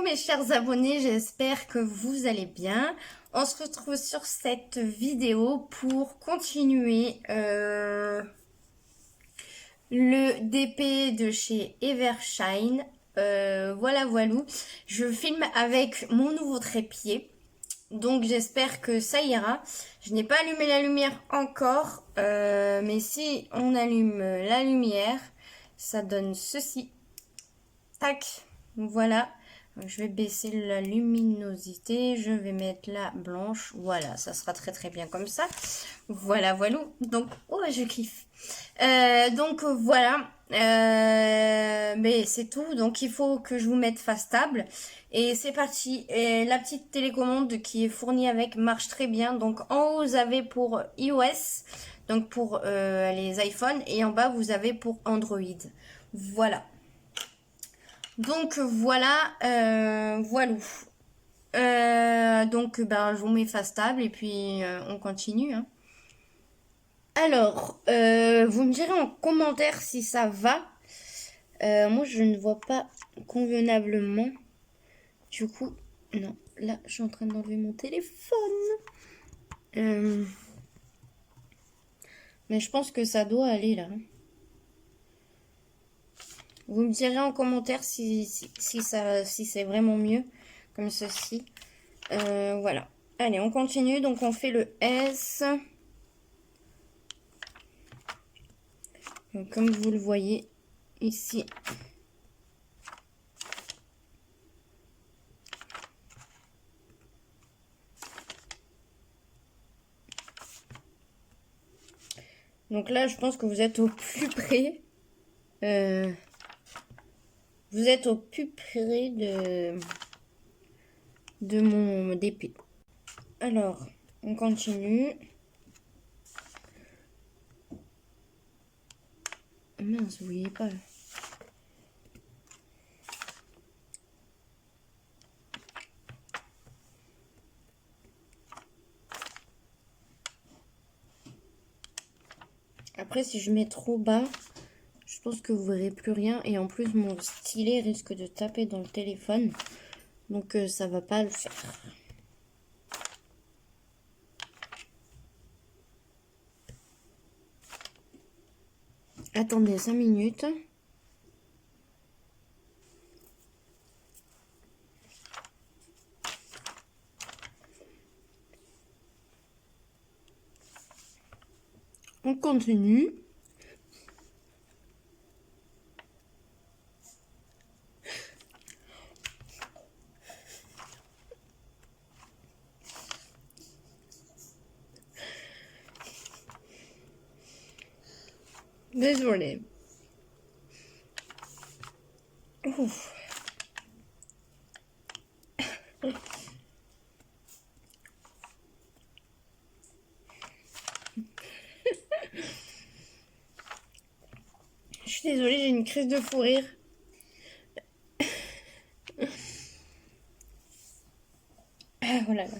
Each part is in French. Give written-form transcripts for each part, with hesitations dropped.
mes chers abonnés, j'espère que vous allez bien. On se retrouve sur cette vidéo pour continuer le DP de chez Evershine. Voilà. Je filme avec mon nouveau trépied. Donc j'espère que ça ira. Je n'ai pas allumé la lumière encore. Mais si on allume la lumière, ça donne ceci. Tac, voilà. Je vais baisser la luminosité. Je vais mettre la blanche. Voilà, ça sera très très bien comme ça. Voilà. Donc, oh, je kiffe. Donc voilà. Mais c'est tout. Donc il faut que je vous mette face table. Et c'est parti. Et la petite télécommande qui est fournie avec marche très bien. Donc en haut, vous avez pour iOS. Donc pour les iPhones. Et en bas, vous avez pour Android. Voilà. Donc voilà, donc ben, je vous mets face table et puis on continue. Hein. Alors, vous me direz en commentaire si ça va. Moi, je ne vois pas convenablement. Du coup, non. Là, je suis en train d'enlever mon téléphone. Mais je pense que ça doit aller là. Vous me direz en commentaire si c'est vraiment mieux comme ceci. Voilà. Allez, on continue. Donc, on fait le S. Donc, comme vous le voyez ici. Donc là, je pense que vous êtes au plus près. Vous êtes au plus près de mon DP. Alors, on continue. Mince, vous voyez pas. Après, si je mets trop bas, je pense que vous verrez plus rien. Et en plus, mon stylet risque de taper dans le téléphone. Donc, ça va pas le faire. Attendez 5 minutes. On continue. Désolée. Ouf. Je suis désolée, j'ai une crise de fou rire. Oh là là.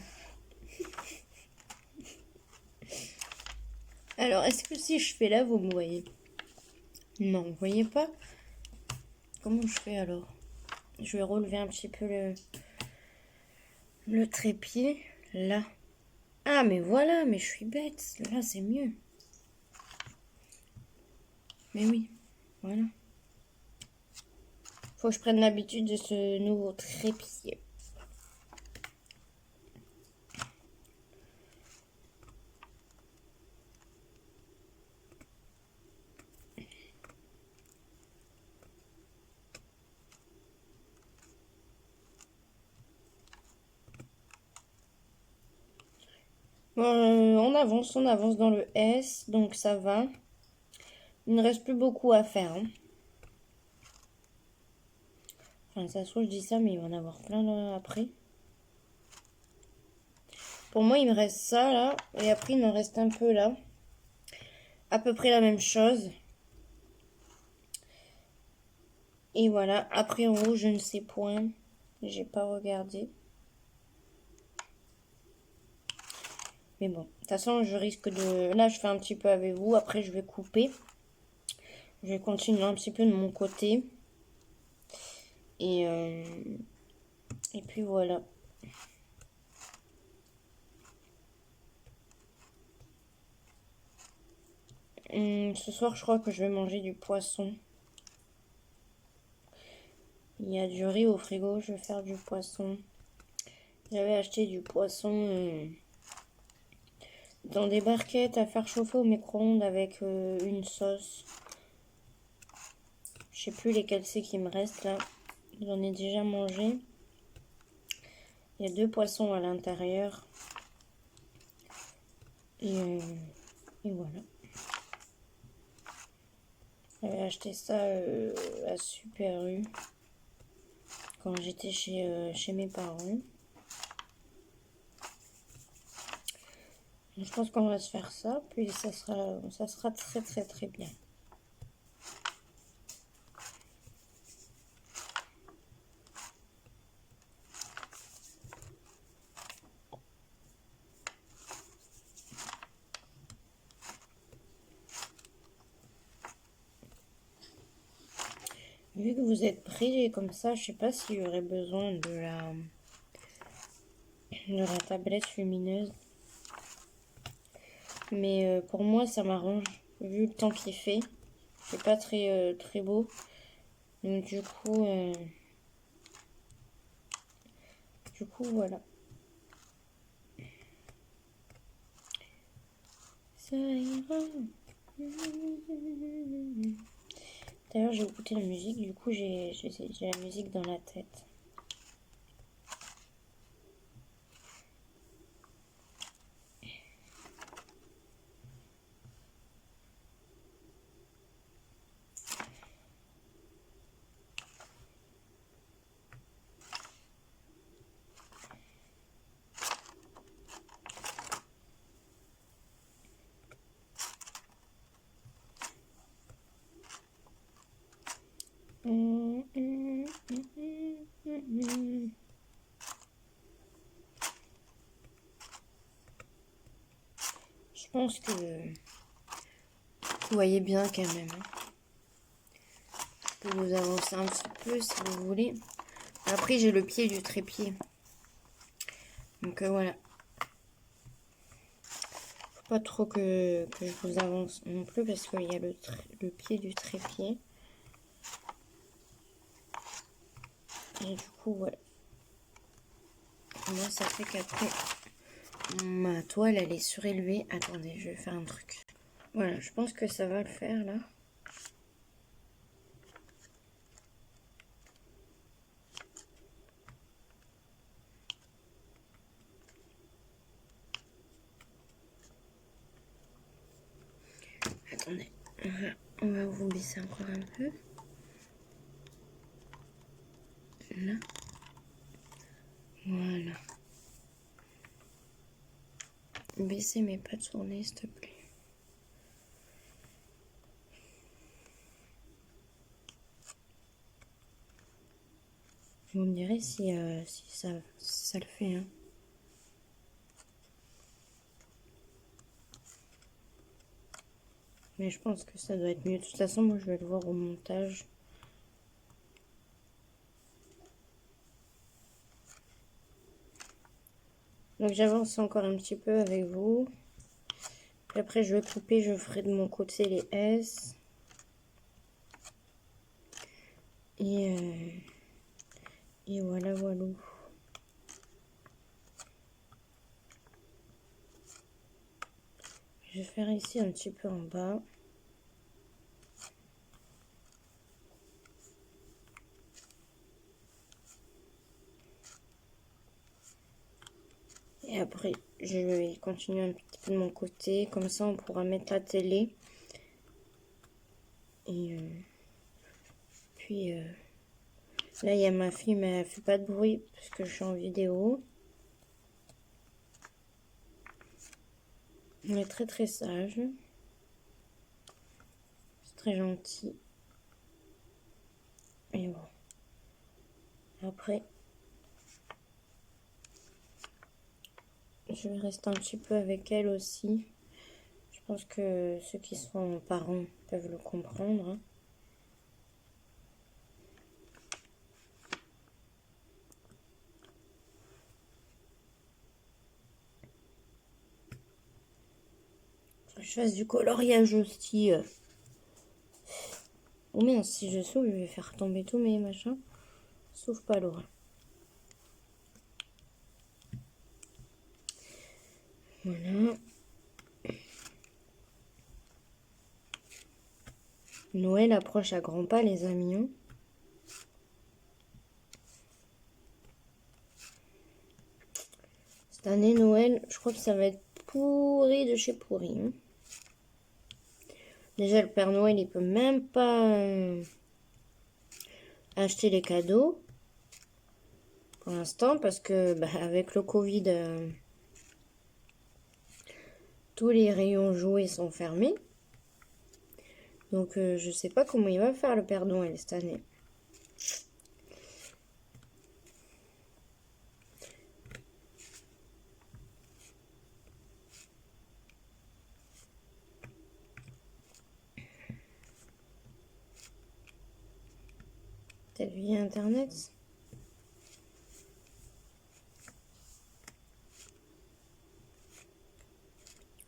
Alors, est-ce que si je fais là, vous me voyez? Non, vous voyez pas? Comment je fais alors? Je vais relever un petit peu le trépied. Là. Ah, mais voilà, mais je suis bête. Là, c'est mieux. Mais oui, voilà. Faut que je prenne l'habitude de ce nouveau trépied. On avance dans le S, donc ça va. Il ne reste plus beaucoup à faire. Hein. Enfin, ça se trouve, je dis ça, mais il va en avoir plein là après. Pour moi, il me reste ça là, et après, il me reste un peu là. À peu près la même chose. Et voilà, après en haut, je ne sais point. J'ai pas regardé. Mais bon, de toute façon, je risque de... Là, je fais un petit peu avec vous. Après, je vais couper. Je vais continuer un petit peu de mon côté. Et Et puis voilà. Ce soir, je crois que je vais manger du poisson. Il y a du riz au frigo, je vais faire du poisson. J'avais acheté du poisson dans des barquettes à faire chauffer au micro-ondes avec une sauce. Je sais plus lesquels c'est qui me restent là. J'en ai déjà mangé. Il y a 2 poissons à l'intérieur. Et voilà. J'avais acheté ça à Super U quand j'étais chez mes parents. Je pense qu'on va se faire ça, puis ça sera très très très bien. Vu que vous êtes pris comme ça, je sais pas s'il y aurait besoin de la tablette lumineuse. Mais pour moi, ça m'arrange. Vu le temps qu'il fait, c'est pas très très beau. Donc du coup voilà. Ça ira. D'ailleurs, j'ai écouté la musique, du coup j'ai la musique dans la tête. Je pense que vous voyez bien quand même. Je peux vous avancer un petit peu si vous voulez. Après, j'ai le pied du trépied. Donc voilà. Faut pas trop que je vous avance non plus parce qu'il y a le pied du trépied. Et du coup, voilà. Moi, ça fait qu'après, ma toile, elle est surélevée. Attendez, je vais faire un truc. Voilà, je pense que ça va le faire là. Attendez, on va vous baisser encore un peu. Là. Voilà. Baissez mais pas tourner, s'il te plaît. Vous me direz si ça le fait. Hein. Mais je pense que ça doit être mieux. De toute façon, moi, je vais le voir au montage. Donc, j'avance encore un petit peu avec vous. Puis après, je vais couper. Je ferai de mon côté les S. Et voilà, voilà. Je vais faire ici un petit peu en bas. Et après, je vais continuer un petit peu de mon côté. Comme ça, on pourra mettre la télé. Et puis, là, il y a ma fille, mais elle fait pas de bruit parce que je suis en vidéo. Elle est très très sage. C'est très gentil. Et bon. Après, je vais rester un petit peu avec elle aussi. Je pense que ceux qui sont parents peuvent le comprendre. Hein. je fasse du coloriage aussi. Oh merde, si je souffle, je vais faire tomber tous mes machins. Sauf pas Laura. Voilà. Noël approche à grands pas, les amis. Hein. Cette année, Noël, je crois que ça va être pourri de chez pourri. Hein. Déjà, le Père Noël, il peut même pas acheter les cadeaux pour l'instant parce que bah, avec le Covid, tous les rayons jouets sont fermés. Donc, je sais pas comment il va faire le Père Noël cette année. Peut-être via Internet.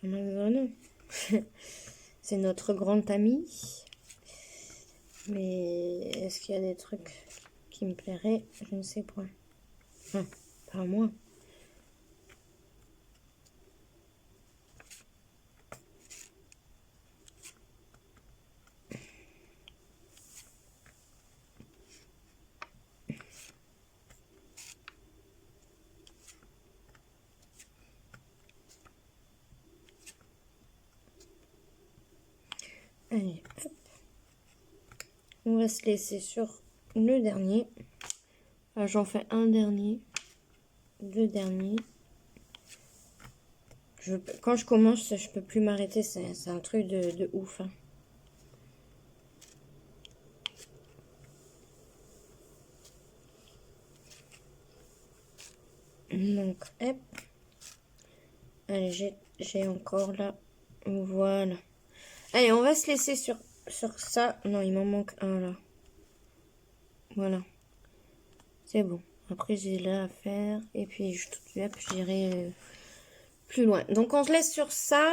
Amazon. C'est notre grand ami. Mais est-ce qu'il y a des trucs qui me plairaient? Je ne sais point. Enfin, pas moi. Allez, hop. On va se laisser sur le dernier. Enfin, j'en fais un dernier. Deux derniers. Quand je commence, je peux plus m'arrêter. C'est un truc de ouf. Hein. Donc, hop. Allez, j'ai encore là. Voilà. Allez, on va se laisser sur ça. Non, il m'en manque un là. Voilà. C'est bon. Après, j'ai là à faire. Et puis, j'irai plus loin. Donc, on se laisse sur ça.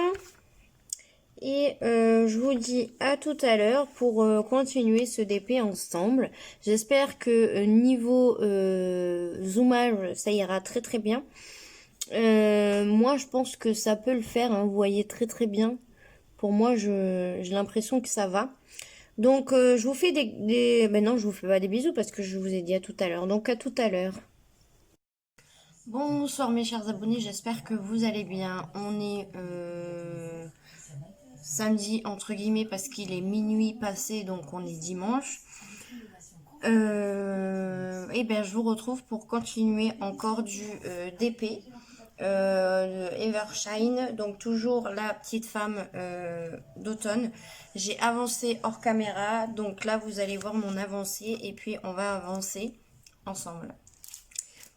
Et je vous dis à tout à l'heure pour continuer ce DP ensemble. J'espère que niveau zoomage, ça ira très très bien. Moi, je pense que ça peut le faire. Hein, vous voyez très très bien. Pour moi, j'ai l'impression que ça va. Donc, je vous fais Ben non, je vous fais pas des bisous parce que je vous ai dit à tout à l'heure. Donc, à tout à l'heure. Bonsoir mes chers abonnés, j'espère que vous allez bien. On est samedi entre guillemets parce qu'il est minuit passé, donc on est dimanche. Et bien je vous retrouve pour continuer encore du DP. Evershine, donc toujours la petite femme d'automne. J'ai avancé hors caméra, donc là vous allez voir mon avancée et puis on va avancer ensemble.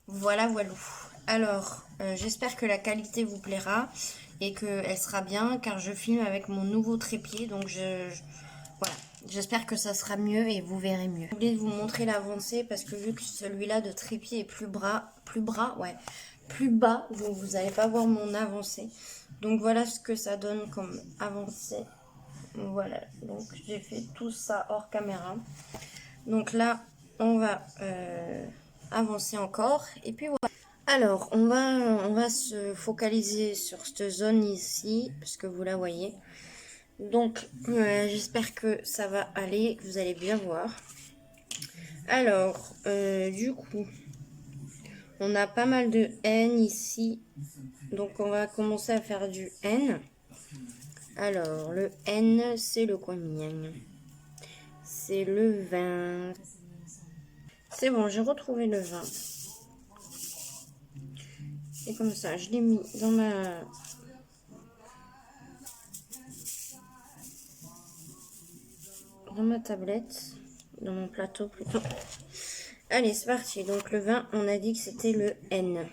Voilà, voilà. Alors, j'espère que la qualité vous plaira et qu'elle sera bien car je filme avec mon nouveau trépied, donc voilà. J'espère que ça sera mieux et vous verrez mieux. J'ai oublié de vous montrer l'avancée parce que vu que celui-là de trépied est plus bas, vous n'allez pas voir mon avancée. Donc voilà ce que ça donne comme avancée. Voilà, donc j'ai fait tout ça hors caméra. Donc là, on va avancer encore et puis voilà. Alors, on va se focaliser sur cette zone ici, parce que vous la voyez. Donc, j'espère que ça va aller, que vous allez bien voir. Alors, du coup, on a pas mal de N ici. Donc, on va commencer à faire du N. Alors, le N, c'est le combien? C'est le 20. C'est bon, j'ai retrouvé le 20. Et comme ça, je l'ai mis dans ma tablette, dans mon plateau plutôt. Allez, c'est parti. Donc le 20, on a dit que c'était le N.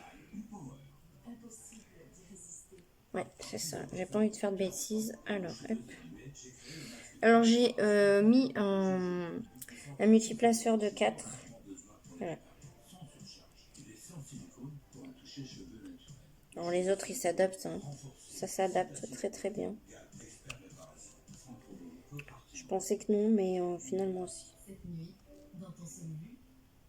Ouais, c'est ça. J'ai pas envie de faire de bêtises. Alors, hop. Alors j'ai mis un multiplaceur de 4. Voilà. Alors les autres, ils s'adaptent. Hein. Ça s'adapte très très bien. pensais que non, mais finalement aussi. Cette nuit, dans ton sommeil,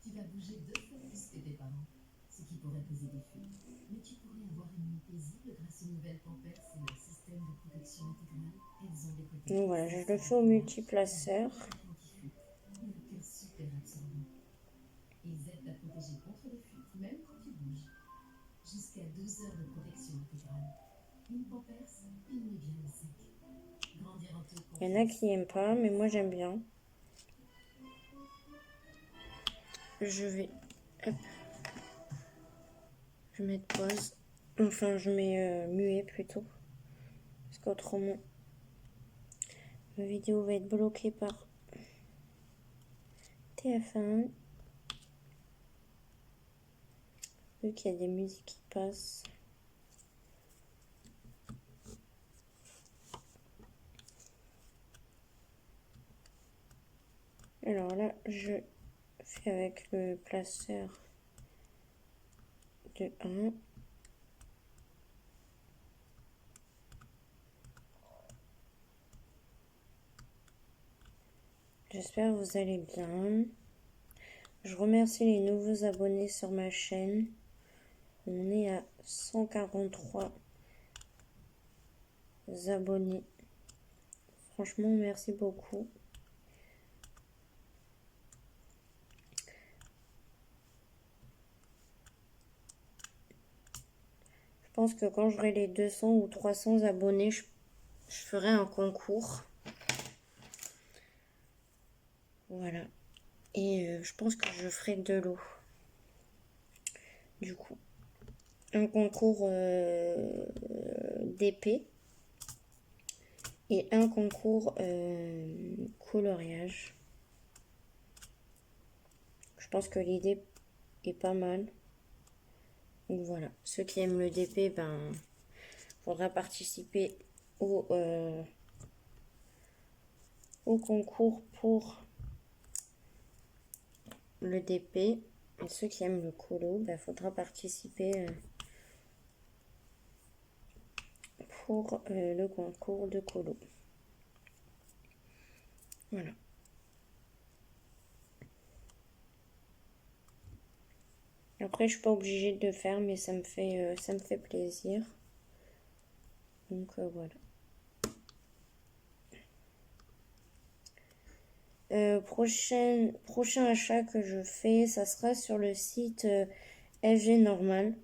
tu vas bouger 2 fois plus que tes parents, ce qui pourrait causer des fuites. Mais tu pourrais avoir une nuit paisible grâce aux nouvelles Pampers et leur système de protection intégrale. Elles ont des côtés. Donc voilà, je le fais au multiplaceur. Et un cœur super absorbant. Ils aident à protéger contre les fuites, même quand tu bouges. Jusqu'à 2 heures de protection intégrale. Une Pampers, une nuit bien au sec. Grandir en toute confiance. Il y en a qui n'aiment pas, mais moi j'aime bien. Je vais... Hop. Je vais mettre pause. Enfin, je mets muet plutôt. Parce qu'autrement, ma vidéo va être bloquée par TF1. Vu qu'il y a des musiques qui passent. Alors là, je fais avec le placeur de 1. J'espère que vous allez bien. Je remercie les nouveaux abonnés sur ma chaîne. On est à 143 abonnés. Franchement, merci beaucoup. Je pense que quand j'aurai les 200 ou 300 abonnés, je ferai un concours. Voilà. Et je pense que je ferai de l'eau. Du coup, un concours d'épée et un concours coloriage. Je pense que l'idée est pas mal. Donc voilà, ceux qui aiment le DP, ben, faudra participer au concours pour le DP. Et ceux qui aiment le colo, ben, faudra participer pour le concours de colo. Voilà. Après, je suis pas obligée de le faire, mais ça me fait plaisir. Donc voilà. Prochain achat que je fais, ça sera sur le site FG Normal.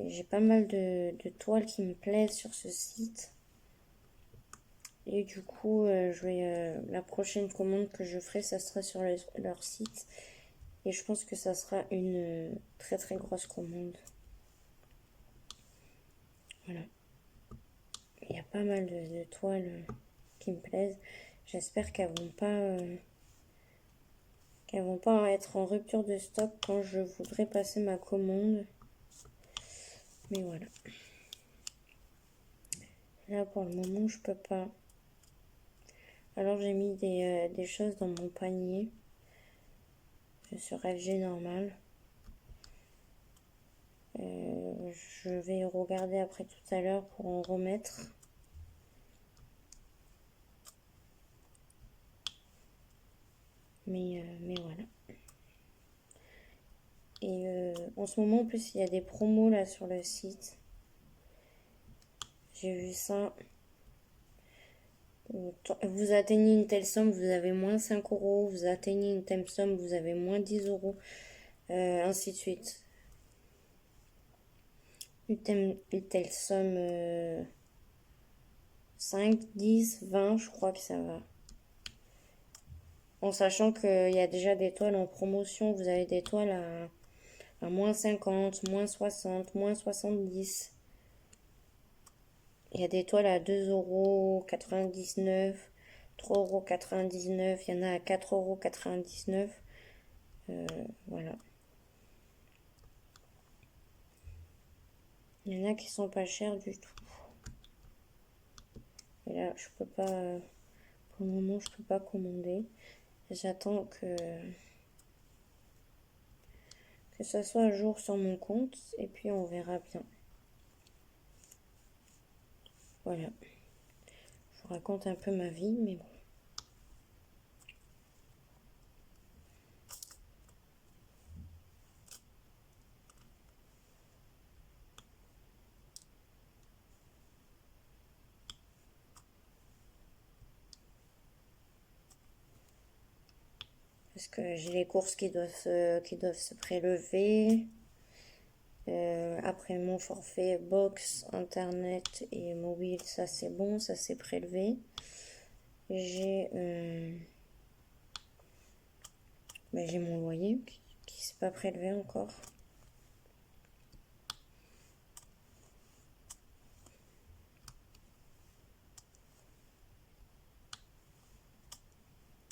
J'ai pas mal de toiles qui me plaisent sur ce site. Et du coup, la prochaine commande que je ferai, ça sera sur leur site. Et je pense que ça sera une très très grosse commande. Voilà. Il y a pas mal de toiles qui me plaisent. J'espère qu'elles vont pas être en rupture de stock quand je voudrais passer ma commande. Mais voilà. Là, pour le moment, je peux pas. Alors, j'ai mis des choses dans mon panier sur FG normal. Je vais regarder après tout à l'heure pour en remettre. Mais voilà. Et en ce moment, en plus, il y a des promos là sur le site. J'ai vu ça. Vous atteignez une telle somme, vous avez moins 5 euros. Vous atteignez une telle somme, vous avez moins 10 euros. Ainsi de suite. Une telle somme 5, 10, 20, je crois que ça va. En sachant qu'il y a déjà des toiles en promotion. Vous avez des toiles à moins 50, moins 60, moins 70. Il y a des toiles à 2,99 €, 3,99 €. Il y en a à 4,99 €. Voilà. Il y en a qui sont pas chers du tout. Et là, je peux pas... Pour le moment, je peux pas commander. J'attends que ça soit à jour sur mon compte. Et puis, on verra bien. Voilà. Je vous raconte un peu ma vie, mais bon. Parce que j'ai les courses qui doivent se prélever. Après mon forfait box, internet et mobile, ça c'est bon, ça s'est prélevé. J'ai j'ai mon loyer qui s'est pas prélevé encore.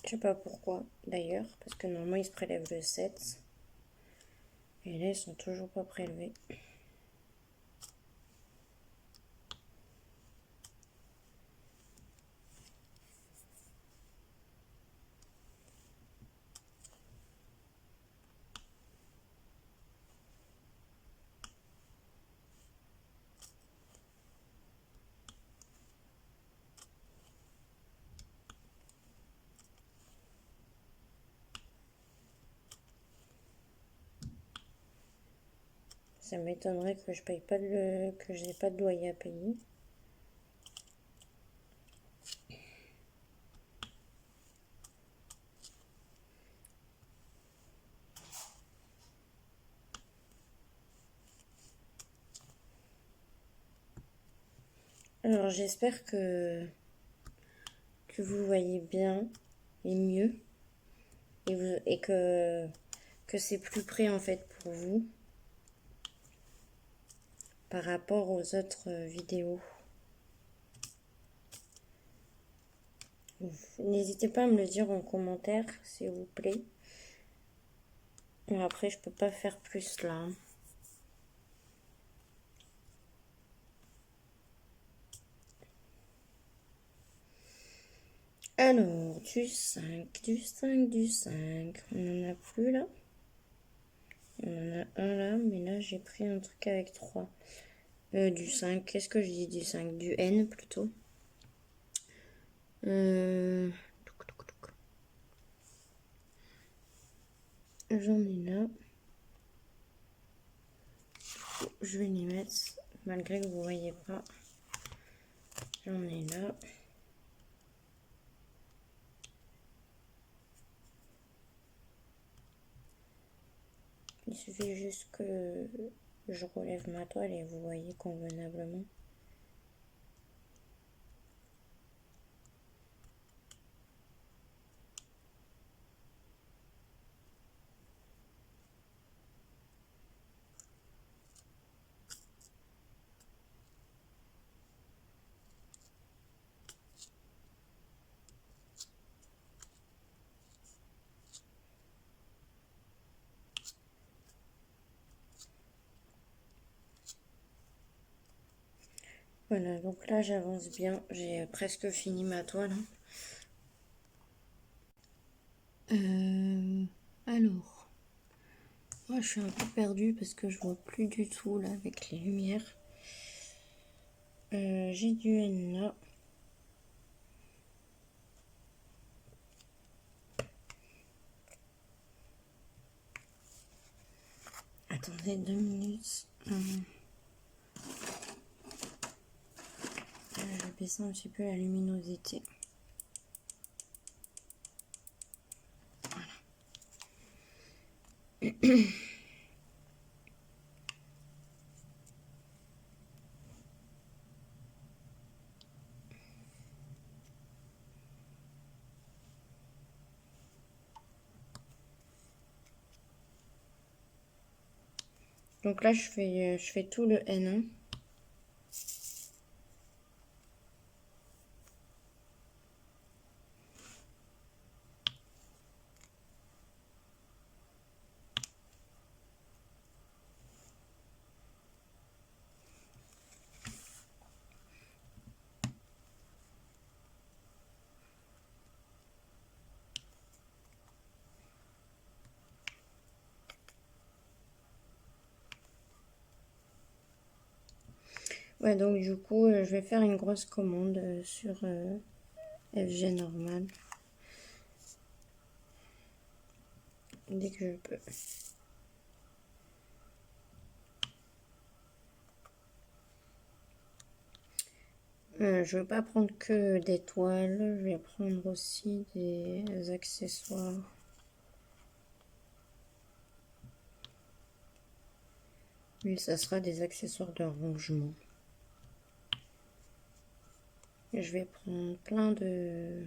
Je sais pas pourquoi d'ailleurs, parce que normalement ils se prélèvent le 7. Et là ils sont toujours pas prélevés. Ça m'étonnerait que je paye pas que j'ai pas de loyer à payer. Alors j'espère que vous voyez bien et mieux et que c'est plus près en fait pour vous par rapport aux autres vidéos. N'hésitez pas à me le dire en commentaire s'il vous plaît. Et après je peux pas faire plus là. Alors, du 5, du 5, du 5. On n'en a plus là. On en a un là, mais là j'ai pris un truc avec 3. Du 5, qu'est-ce que je dis du 5? Du N plutôt. J'en ai là. Je vais les mettre, malgré que vous voyez pas. J'en ai là. Il suffit juste que je relève ma toile et vous voyez convenablement. Voilà, donc là j'avance bien. J'ai presque fini ma toile. Alors, moi je suis un peu perdue parce que je vois plus du tout là avec les lumières. J'ai du N là. Attendez 2 minutes. Je vais baisser un petit peu la luminosité. Voilà. Donc là je fais tout le N1. Ouais, donc du coup, je vais faire une grosse commande sur FG normal. Dès que je peux. Je vais pas prendre que des toiles, je vais prendre aussi des accessoires. Et ça sera des accessoires de rangement. Je vais prendre plein de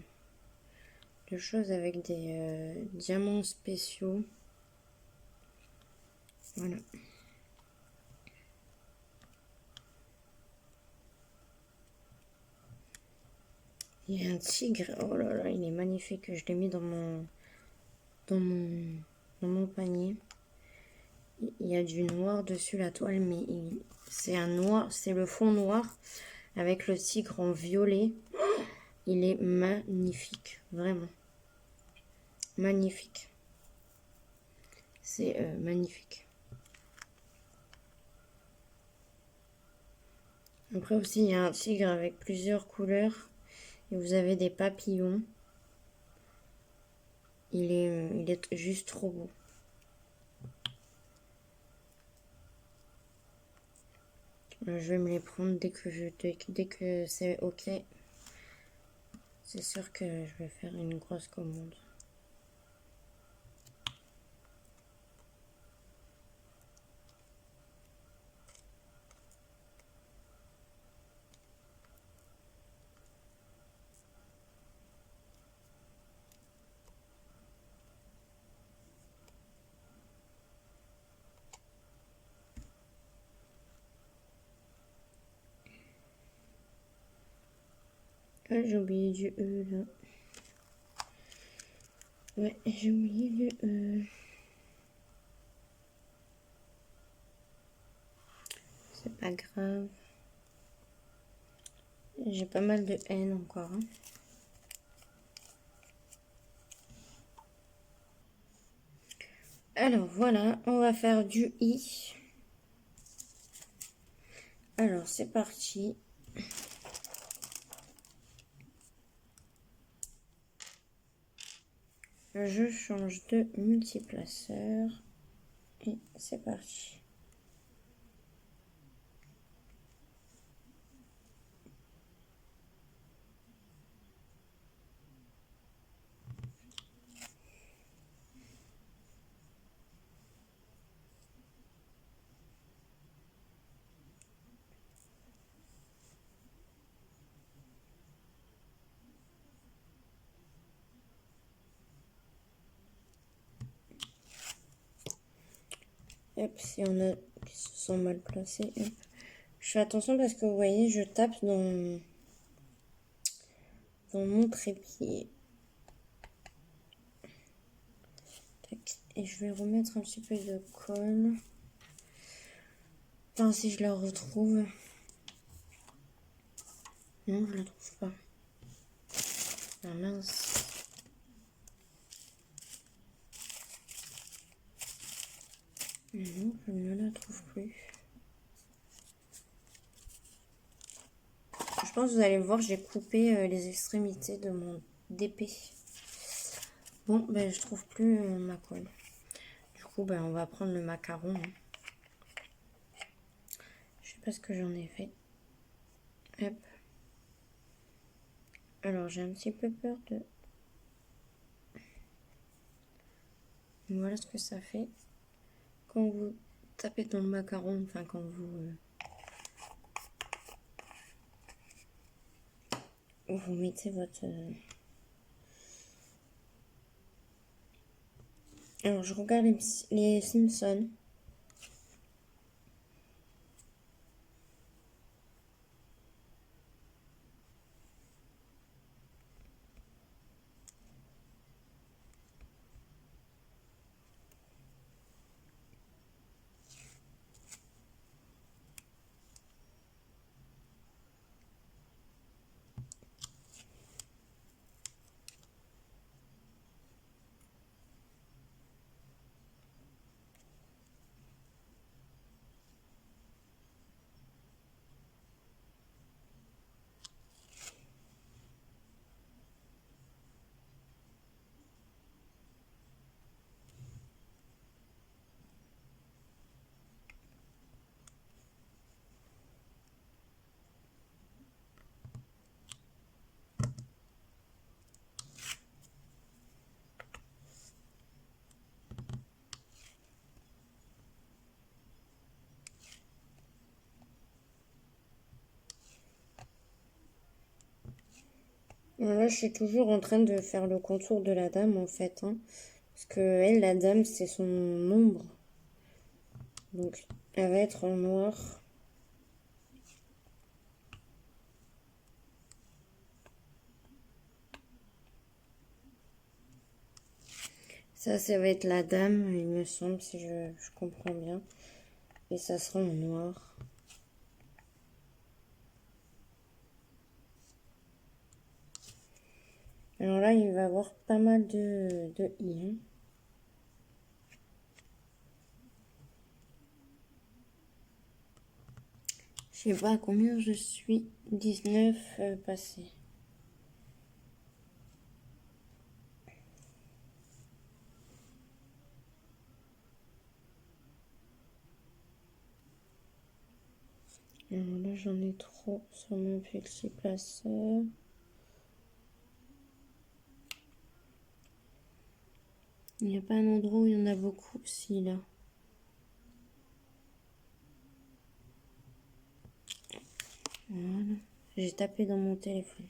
choses avec des diamants spéciaux. Voilà. Il y a un tigre. Oh là là, il est magnifique. Je l'ai mis dans mon panier. Il y a du noir dessus la toile, mais c'est un noir, c'est le fond noir avec le tigre en violet. Il est magnifique, vraiment. Magnifique. C'est magnifique. Après aussi, il y a un tigre avec plusieurs couleurs. Et vous avez des papillons. Il est juste trop beau. Je vais me les prendre dès que c'est ok. C'est sûr que je vais faire une grosse commande. Ah, j'ai oublié du E là. Ouais, j'ai oublié du E. C'est pas grave. J'ai pas mal de haine encore. Hein. Alors voilà, on va faire du I. Alors c'est parti. Je change de multiplaceur. Et c'est parti. Hop, si on a qui se sont mal placés, hop. Je fais attention parce que vous voyez, je tape dans mon trépied. Tac. Et je vais remettre un petit peu de colle. Enfin, si je la retrouve. Non, je la trouve pas. Ah mince. Non, je ne la trouve plus. Je pense que vous allez voir, j'ai coupé les extrémités de mon d'épée. Bon, ben je trouve plus ma colle. Du coup, ben on va prendre le macaron. Hein. Je sais pas ce que j'en ai fait. Hop. Alors, j'ai un petit peu peur de... Voilà ce que ça fait. Quand vous tapez dans le macaron, enfin quand vous mettez votre... Alors, je regarde les Simpsons. Là, je suis toujours en train de faire le contour de la dame, en fait. Hein, parce que elle, la dame, c'est son ombre. Donc, elle va être en noir. Ça va être la dame, il me semble, si je comprends bien. Et ça sera en noir. Alors là, il va y avoir pas mal de i. Hein. Je sais pas à combien je suis. 19 passé. Alors là, j'en ai trop sur mon petit placeur. Il n'y a pas un endroit où il y en a beaucoup aussi, là. Voilà. J'ai tapé dans mon téléphone.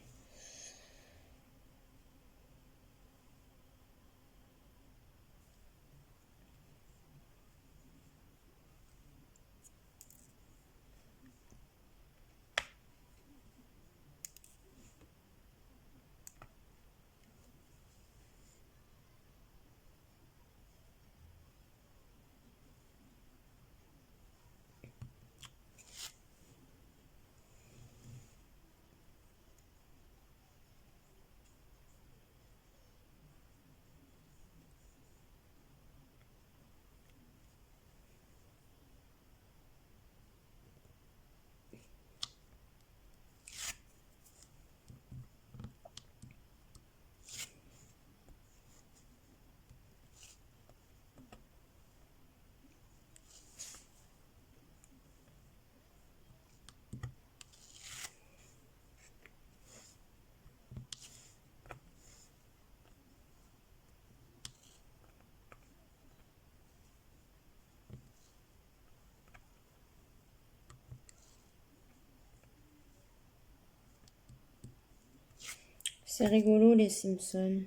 C'est rigolo, les Simpsons.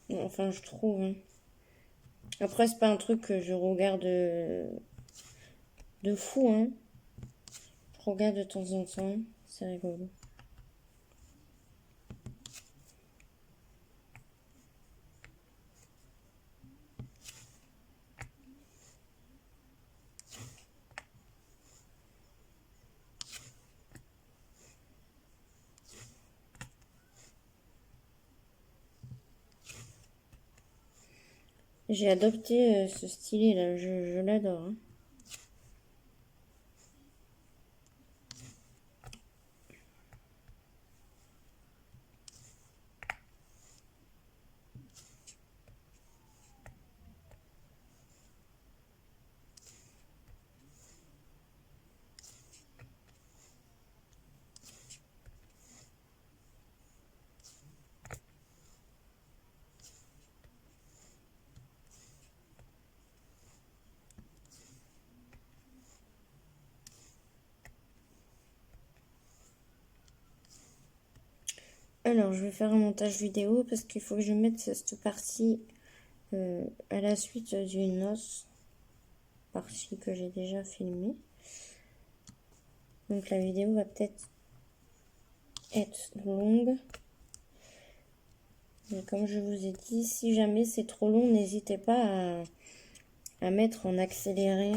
Enfin, je trouve. Hein. Après, c'est pas un truc que je regarde de fou. Hein. Je regarde de temps en temps. C'est rigolo. J'ai adopté ce stylet-là. Je l'adore. Hein. Alors, je vais faire un montage vidéo parce qu'il faut que je mette cette partie à la suite d'une autre partie que j'ai déjà filmée. Donc, la vidéo va peut-être être longue. Mais comme je vous ai dit, si jamais c'est trop long, n'hésitez pas à mettre en accéléré.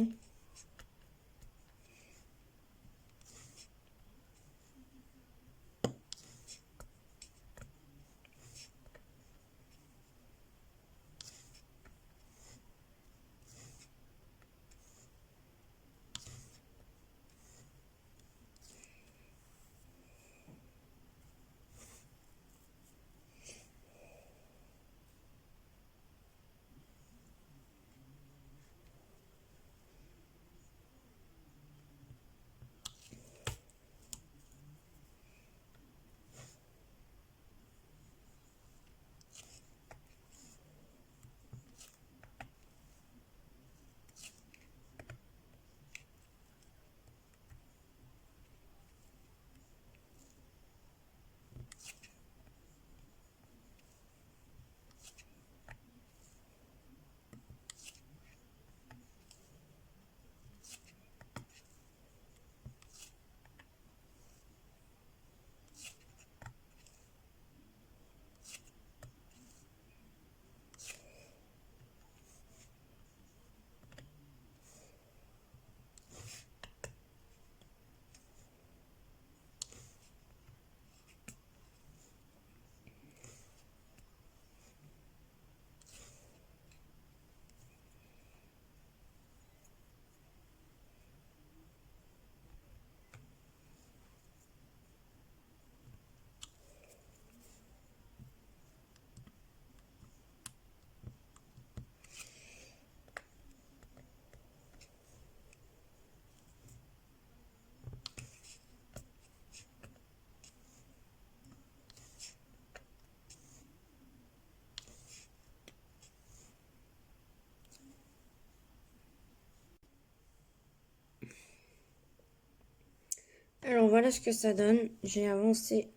Alors voilà ce que ça donne. J'ai avancé.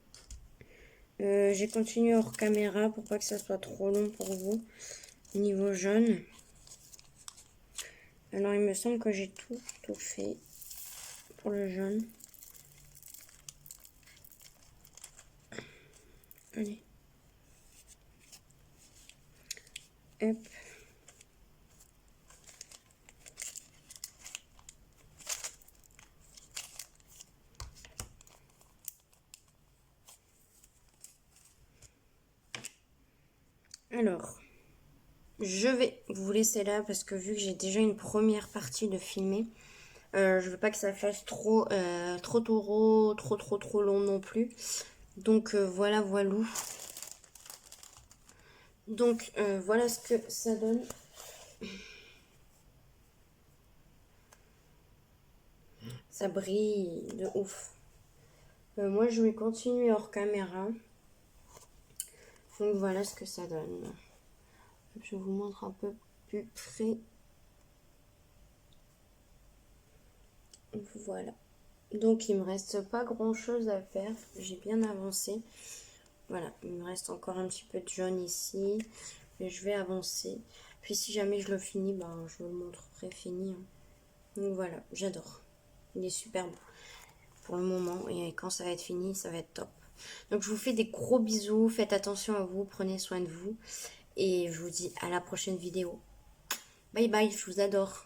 J'ai continué hors caméra pour pas que ça soit trop long pour vous. Niveau jaune. Alors il me semble que j'ai tout fait pour le jaune. Allez. Hop. Alors, je vais vous laisser là parce que vu que j'ai déjà une première partie de filmer, je veux pas que ça fasse trop taureau, trop long non plus. Donc voilà, voilou. Donc voilà ce que ça donne. Ça brille de ouf. Moi je vais continuer hors caméra. Donc voilà ce que ça donne. Je vous montre un peu plus près. Voilà. Donc il me reste pas grand chose à faire. J'ai bien avancé. Voilà, il me reste encore un petit peu de jaune ici. Mais je vais avancer. Puis si jamais je le finis, ben, je vous le montrerai fini. Donc voilà, j'adore. Il est super beau pour le moment. Et quand ça va être fini, ça va être top. Donc je vous fais des gros bisous. Faites attention à vous. Prenez soin de vous. Et je vous dis à la prochaine vidéo. Bye bye, je vous adore.